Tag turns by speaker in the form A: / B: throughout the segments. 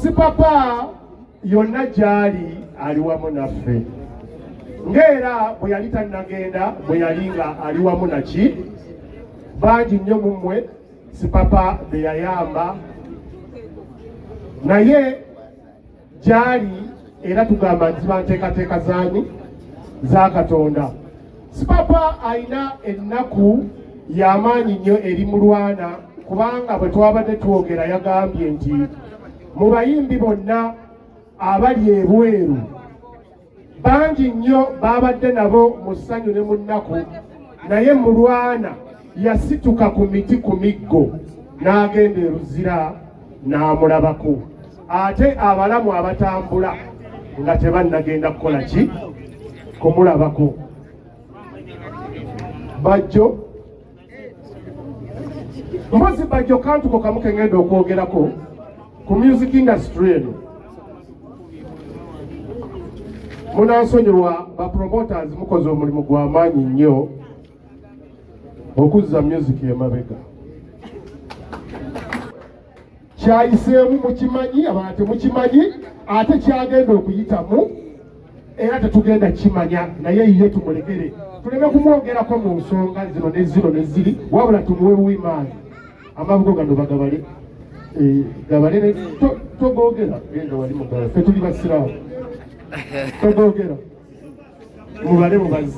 A: Sipapa yonna gyali ali wamu naffe ng'era bwe yali tannagenda bwe yali nga ali wamu naki bangi nnyo mu mmwe Sipapa be yayamba naye gyali era tugamba nti ziba nteekateeka zaani za Katonda. Sipapa alina ennaku y'amaanyi nnyo eri mulwana kubanga bwe twabadde twogera yagambye nti mu bayimbi bonna abali ebweru bangi nnyo babadde nabo mu ssanyu ne mu nnaku naye mulwana yasituka ku miti ku miggo n'agenda e Luzira n'amulabako ate abalamu abatambula nga tebannagenda kukola ki kumulabako. Bajjo mpozi bajjo kantuko kamu ke ngenda okwogerako ku music industry eno. Munansonyiwa ba promoters mukoze omulimu gw'amaanyi nnyo okuzza music emabega. Kyayiseemu mukimanyi abalala temukimanyi ate kyagenda okuyitamu era tetugenda kimanya naye ye tumulekere tuleme kumwogerako mu nsonga zino ne ziri wabula tumuwe buwimaani. Amabugo gano bagabale gabale togogera genda wali mugala ffe tuli basiraamu togogera mubale mubazi.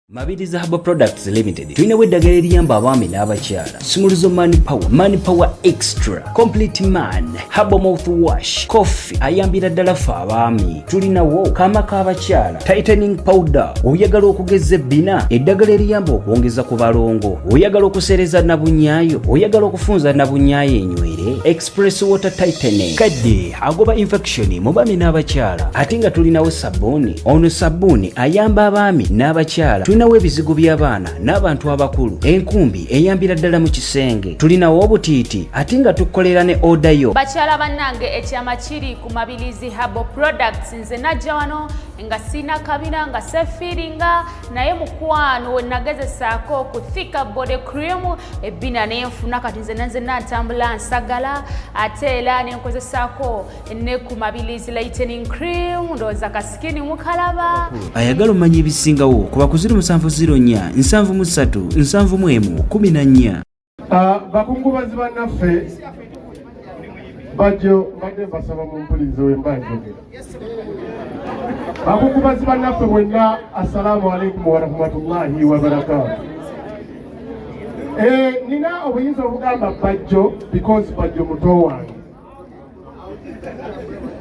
B: Mabiriza Herbal Products Limited tulinawo eddagala eriyamba abaami n'abakyala. Simuluzo Money Power Extra, Complete Man, Herbal Mouthwash, Coffee ayambira ddala ffe abaami. Tulinawo kaama k'abakyala, Tightening Powder, oyagala okugeza ebbina, eddagala eriyamba okwongeza ku balongo, oyagala okusereza nabunyaayo, oyagala okufunza nabunyaayo enywere, Express Water Tightening, kadde agoba infection mu baami n'abakyala. Ate nga tulinawo sabbuuni, ono sabbuuni ayamba abaami n'abakyala. Tulinawo ebizigo by'abaana n'abantu abakulu, enkumbi eyambira ddala mu kisenge. Tulinawo obutiiti ate nga tukolera ne odayo.
C: Bakyala bannange ekyama kiri ku Mabirizi Herbal Products. Nze najja wano nga sina kabina nga sefiringa naye mukwano we nagezesaako ku Thika Body Cream ebbina nenfuna kati nze natambula nsagala ate era nenkozesaako ne ku Mabirizi Lightening Cream ndowooza kasikini mukalaba.
B: Ayagala omanya ebisingawo kuba ku 0704 737 714.
A: Bakungubazi bannaffe bajjo mbadde mbasaba mu mpulirizo we mba njogera. Bakungubazi bannaffe mwenna assalamu alaikum wa rahmatullahi wa barakatuh. Nina obuyinza obugamba bajjo because bajjo muto wange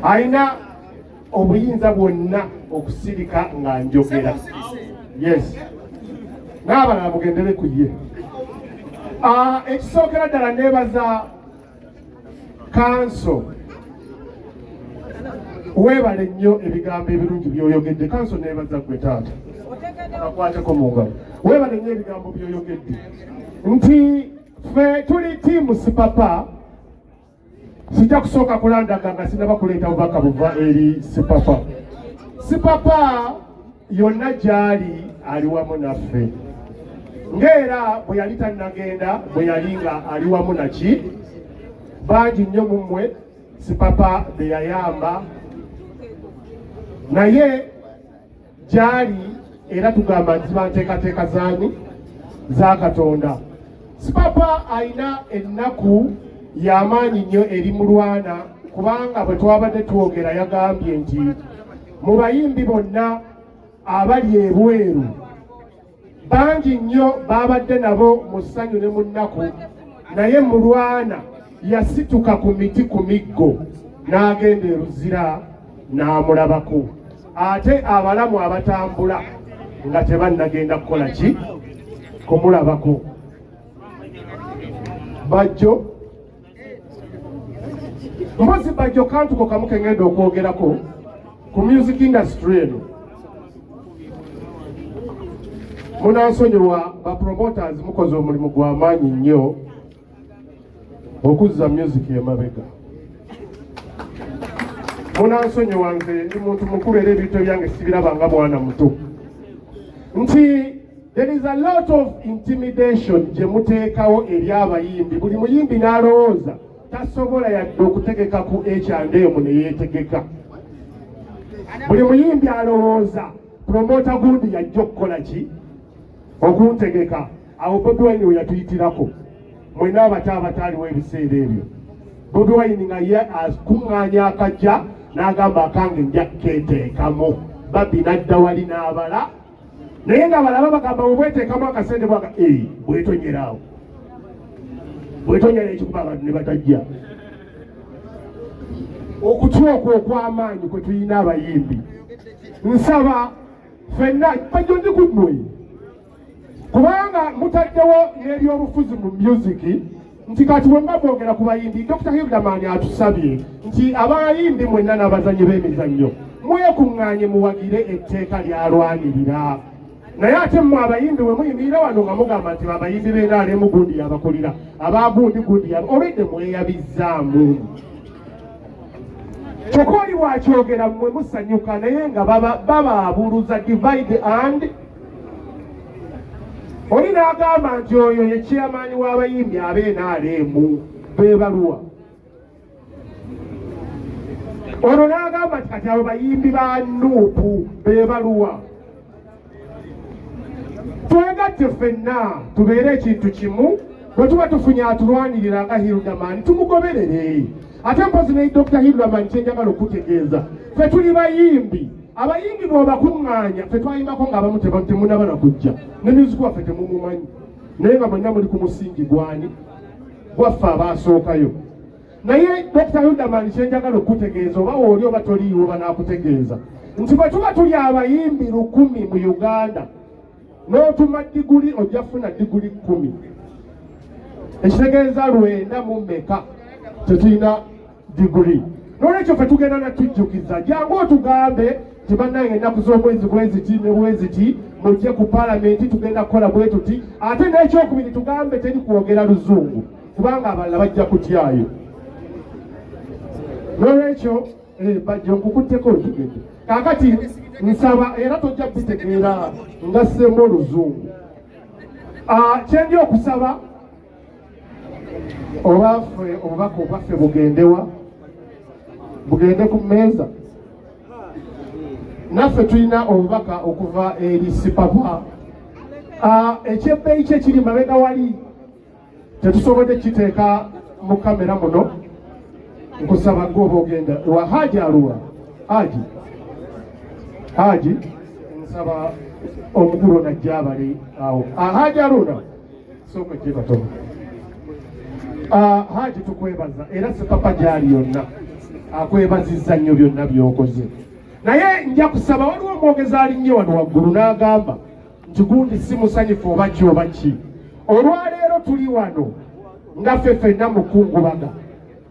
A: alina obuyinza bwonna okusirika nga njogera. Yes. N'abalala mugendere ku ye. Ekisookera ddala neebaza kanso. Weebale nnyo ebigambo ebirungi by'oyogedde. Kanso neebaza gwe taata. Akwateko mu ngalo. Weebale nnyo ebigambo by'oyogedde. Nti ffe tuli ttiimu Sipapa. Sijja kusooka kulandaga nga sinaba kuleeta bubaka buva eri Sipapa. Sipapa yonna gyali ali wamu naffe ng'era bwe yali tannagenda bwe yali nga ali wamu naki bangi nnyo mu mmwe Sipapa be yayamba naye gyali era tugamba nti ziba nteekateeka zaani za Katonda. Sipapa alina ennaku y'amaanyi nnyo eri mulwana kubanga bwe twabadde twogera yagambye nti mu bayimbi bonna abali ebweru bangi nnyo babadde nabo mu ssanyu ne mu nnaku naye mulwana yasituka ku miti ku miggo n'agenda e Luzira n'amulabako ate abalamu abatambula nga tebannagenda kukola ki kumulabako. Bajjo mpozi bajjo kantuko kamu ke ngenda okwogerako ku music industry eno. Munansonyiwa ba promoters mukoze omulimu gw'amaanyi nnyo okuzza music emabega. Munansonyiwa nze ndi muntu mukulu era ebintu byange sibirabanga mwana muto. Nti there is a lot of intimidation gye muteekawo eri abayimbi. Buli muyimbi n'alowooza tasobola yadde okutegeka ku H&M ne yeetegeka. Buli muyimbi alowooza promota gundi yajja okukola ki okuntegeka. Awo Bobi Wine we yatuyitirako mwena abataaliwo ebiseera ebyo. Bobi Wine nga ye akuŋŋaanya akajja n'agamba akange nja keeteekamu. Babbi n'adda wali n'abala naye nga balaba bagamba bweteekamu akasente bwaga bwetonyeraawo bwetonyera ekikuba abantu ne batajja. Okutya okwo okw'amaanyi kwe tulina abayimbi, nsaba ffenna bajjo ndi ku mmwe kubanga mutaddewo n'ebyobufuzi mu musiki nti kati bwe mba bwogera ku bayimbi. Dr. Hildaman atusabye nti abayimbi mwenna n'abazanyi b'emizannyo mwekuŋŋaanye muwagire etteeka lyalwanirira. Naye ate mmwe abayimbi bwe muyimirira wano nga mugamba nti abayimbi b'enaalemu gundi yabakulira abagundi gundi olwedde mweyabizzaamu. Kyokka oli bwakyogera mmwe musanyuka naye nga babaabuluza divide and. Oli n'agamba nti oyo ye chairman w'abayimbi ab'enaalemu beebaluwa. Ono n'agamba nti kati abo bayimbi ba Nuupu beebaluwa. Twegatte ffenna tubeere ekintu kimu, bwe tuba tufunye atulwanirira nga Hildaman tumugoberere. Ate mpozi ne Dr. Hildaman kyenjagala okutegeeza, ffe tuli bayimbi. Abayimbi bw'obakuŋŋaanya ffe twayimbako ng'abamu temunabana kujja ne music waffe temumumanyi naye nga mwenna muli ku musingi gwani gwaffe abaasookayo. Naye Dr. Hildaman kyenjagala okutegeeza oba wooli oba toliiwo banaakutegeeza nti bwe tuba tuli abayimbi 100 mu Uganda n'otuma diguli ojja kufuna diguli 10. Ekitegeeza 9 mu mmeka tetulina diguli. N'olwekyo ffe tugenda natujjukiza jangu otugambe nti bannange ennaku z'omwezi bweziti ne bweziti mujje ku paalamenti tugenda kukola bwe tuti. Ate n'ekyokubiri tugambe teri kwogera Luzungu kubanga abalala bajja kutyayo. N'olwekyo bajja nkukutteko tugende. Kaakati nsaba era tojja bitegeera nga ssemu Oluzungu. Kyendi okusaba obaffe obubaka obwaffe bugendewa bugende ku mmeeza. Naffe tulina obubaka okuva eri Sipapa. Ekyebbeeyi kye kiri mabega wali tetusobodde kiteeka mu kamera muno. Nkusaba gw'oba ogenda wa Haji Arua Haji nsaba omukulu najja abali awo. Haji Aruna sooka gye batono. Haji tukwebaza era Sipapa gyali yonna akwebazizza nnyo byonna by'okoze. Naye nja kusaba waliwo omwogezi alinnyo wano waggulu n'agamba nti gundi si musanyufu oba ki oba ki. Olwaleero tuli wano nga ffe ffenna mukungubaga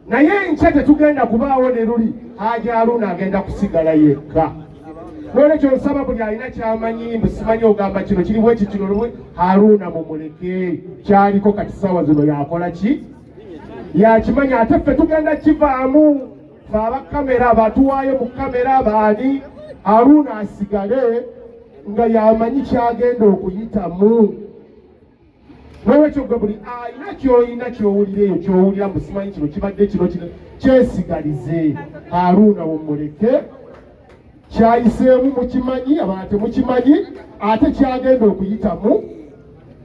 A: naye enkya tetugenda kubaawo ne luli Haji Aruna agenda kusigala yekka. N'olwekyo nsaba buli alina kyamanyi simanyi ogamba kino kiri bwe kikino lwe Haruna mumuleke kyaliko kati ssaawa zino yakola ki yakimanya. Ate ffe tugenda kivaamu ffe abakamera batuwaayo mu kamera baani Haruna asigale nga yamanyi kyagenda okuyitamu. N'olwekyo gwe buli alina ky'olina ky'owulira eyo ky'owulira musimanyi kino kibadde kino kyesigalize. Haruna mumuleke kyayiseemu mukimanyi abalala temukimanyi ate kyagenda okuyitamu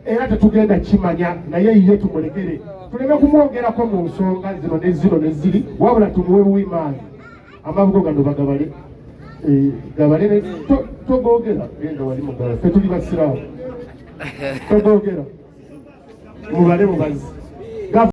A: era tetugenda kimanya naye ye tumulekere tuleme kumwogerako mu nsonga zino ne ziri wabula tumuwe buwimaani. Amabugo gano bagabale gabale togoogera genda wali mugala ffe tuli basiraamu togoogera mubale mubazi.